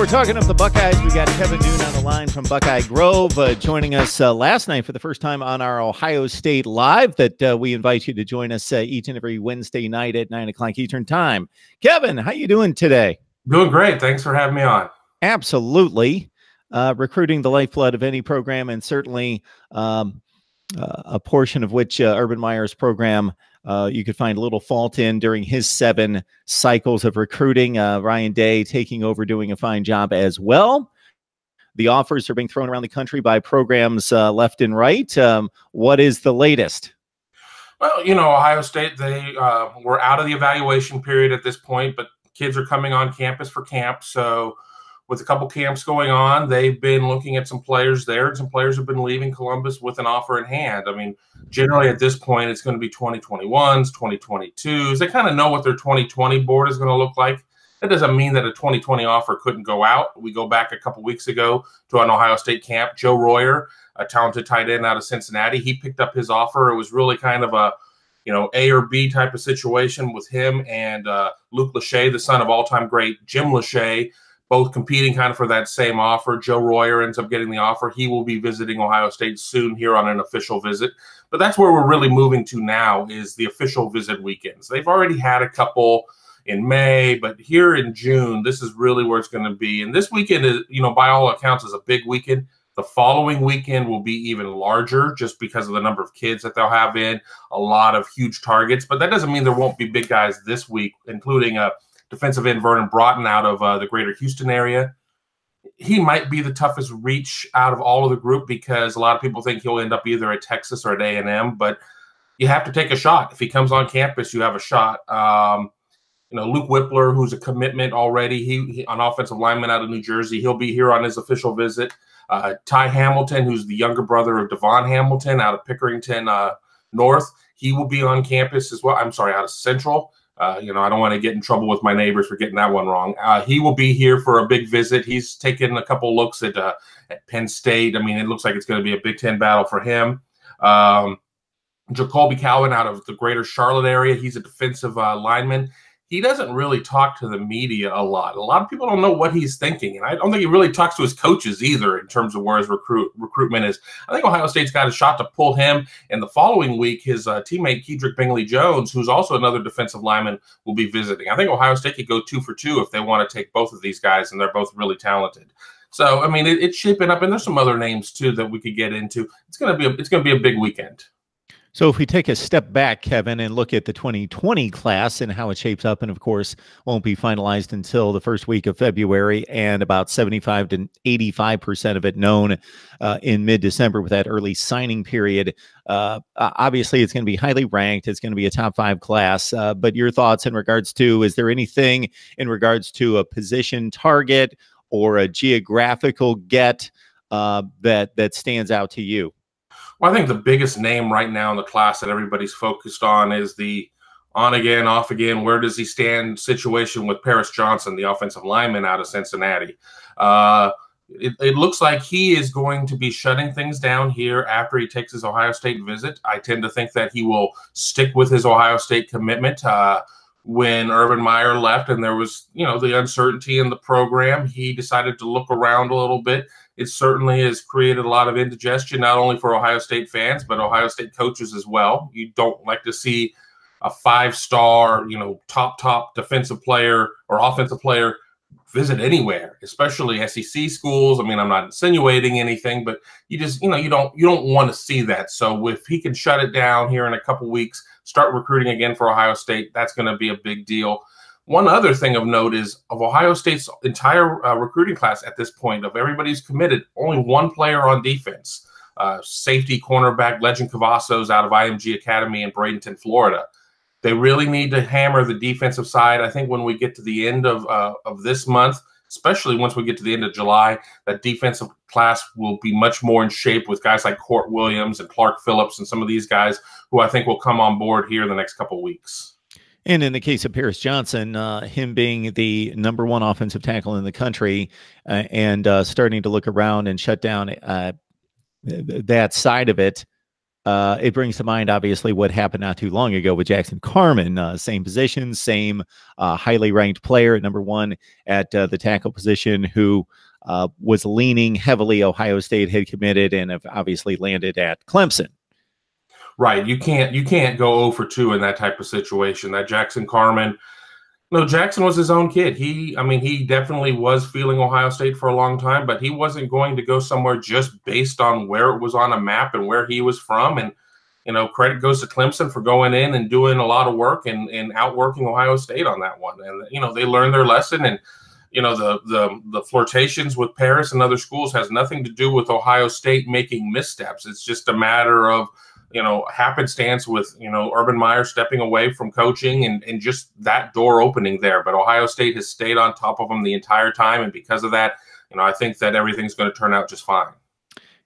we're talking up the Buckeyes. We got Kevin Noon on the line from Buckeye Grove, joining us last night for the first time on our Ohio State Live that we invite you to join us each and every Wednesday night at 9 o'clock Eastern Time. Kevin, how you doing today? Doing great. Thanks for having me on. Absolutely. Recruiting the lifeblood of any program, and certainly a portion of which Urban Meyer's program you could find a little fault in during his 7 cycles of recruiting. Ryan Day taking over, doing a fine job as well. The offers are being thrown around the country by programs left and right. What is the latest? Well, you know, Ohio State, they were out of the evaluation period at this point, but kids are coming on campus for camp. So with a couple camps going on, they've been looking at some players there, and some players have been leaving Columbus with an offer in hand. I mean, generally at this point, it's going to be 2021s, 2022s. They kind of know what their 2020 board is going to look like. That doesn't mean that a 2020 offer couldn't go out. We go back a couple weeks ago to an Ohio State camp. Joe Royer, a talented tight end out of Cincinnati, he picked up his offer. It was really kind of a, you know, A or B type of situation with him and Luke Lachey, the son of all-time great Jim Lachey, both competing kind of for that same offer. Joe Royer ends up getting the offer. He will be visiting Ohio State soon here on an official visit. But that's where we're really moving to now, is the official visit weekends. They've already had a couple in May, but here in June, this is really where it's going to be. And this weekend is, you know, by all accounts, is a big weekend. The following weekend will be even larger just because of the number of kids that they'll have in, a lot of huge targets. But that doesn't mean there won't be big guys this week, including defensive end Vernon Broughton out of the greater Houston area. He might be the toughest reach out of all of the group because a lot of people think he'll end up either at Texas or at A&M, but you have to take a shot. If he comes on campus, you have a shot. You know, Luke Whittler, who's a commitment already, he an offensive lineman out of New Jersey, he'll be here on his official visit. Ty Hamilton, who's the younger brother of Devon Hamilton out of Pickerington North, he will be on campus as well. I'm sorry, out of Central. You know, I don't want to get in trouble with my neighbors for getting that one wrong. He will be here for a big visit. He's taken a couple looks at Penn State. I mean, it looks like it's going to be a Big Ten battle for him. Jacoby Cowan out of the greater Charlotte area. He's a defensive lineman. He doesn't really talk to the media a lot. A lot of people don't know what he's thinking, and I don't think he really talks to his coaches either in terms of where his recruitment is. I think Ohio State's got a shot to pull him, and the following week, his teammate Kedrick Bingley-Jones, who's also another defensive lineman, will be visiting. I think Ohio State could go 2 for 2 if they want to take both of these guys, and they're both really talented. So, I mean, it's shaping up, and there's some other names too that we could get into. It's going to be a big weekend. So if we take a step back, Kevin, and look at the 2020 class and how it shapes up, and of course won't be finalized until the first week of February, and about 75 to 85% of it known in mid-December with that early signing period. Obviously, it's going to be highly ranked. It's going to be a top 5 class. But your thoughts in regards to, is there anything in regards to a position target or a geographical get that stands out to you? Well, I think the biggest name right now in the class that everybody's focused on is the on-again, off-again, where does he stand situation with Parris Johnson, the offensive lineman out of Cincinnati. It looks like he is going to be shutting things down here after he takes his Ohio State visit. I tend to think that he will stick with his Ohio State commitment. When Urban Meyer left and there was, you know, the uncertainty in the program, he decided to look around a little bit. It certainly has created a lot of indigestion, not only for Ohio State fans, but Ohio State coaches as well. You don't like to see a 5-star, you know, top defensive player or offensive player visit anywhere, especially SEC schools. I mean, I'm not insinuating anything, but you just, you know, you don't want to see that. So if he can shut it down here in a couple weeks, start recruiting again for Ohio State, that's going to be a big deal. One other thing of note is of Ohio State's entire recruiting class at this point, of everybody who's committed, only one player on defense, safety cornerback Legend Cavazos out of IMG Academy in Bradenton, Florida. They really need to hammer the defensive side. I think when we get to the end of this month, especially once we get to the end of July, that defensive class will be much more in shape with guys like Court Williams and Clark Phillips and some of these guys who I think will come on board here in the next couple of weeks. And in the case of Parris Johnson, him being the #1 offensive tackle in the country and starting to look around and shut down that side of it, it brings to mind, obviously, what happened not too long ago with Jackson Carmen. Same position, same highly ranked player at number one at the tackle position, who was leaning heavily. Ohio State had committed and have obviously landed at Clemson. Right. You can't go 0 for 2 in that type of situation. That Jackson Carmen. No, Jackson was his own kid. He definitely was feeling Ohio State for a long time, but he wasn't going to go somewhere just based on where it was on a map and where he was from. And, credit goes to Clemson for going in and doing a lot of work and outworking Ohio State on that one. And, they learned their lesson. And, the flirtations with Parris and other schools has nothing to do with Ohio State making missteps. It's just a matter of, happenstance with, Urban Meyer stepping away from coaching and just that door opening there. But Ohio State has stayed on top of them the entire time. And because of that, I think that everything's going to turn out just fine.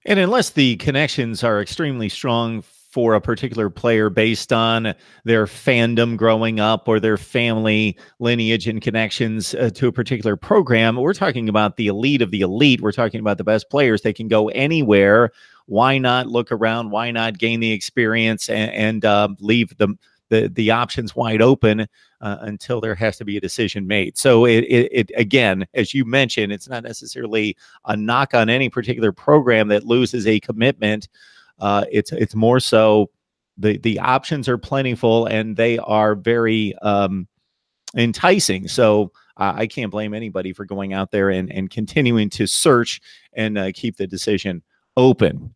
And unless the connections are extremely strong for a particular player based on their fandom growing up or their family lineage and connections to a particular program, we're talking about the elite of the elite. We're talking about the best players. They can go anywhere. Why not look around? Why not gain the experience and leave the options wide open until there has to be a decision made? So it again, as you mentioned, it's not necessarily a knock on any particular program that loses a commitment. It's more so the options are plentiful and they are very enticing. So I can't blame anybody for going out there and continuing to search and keep the decision open.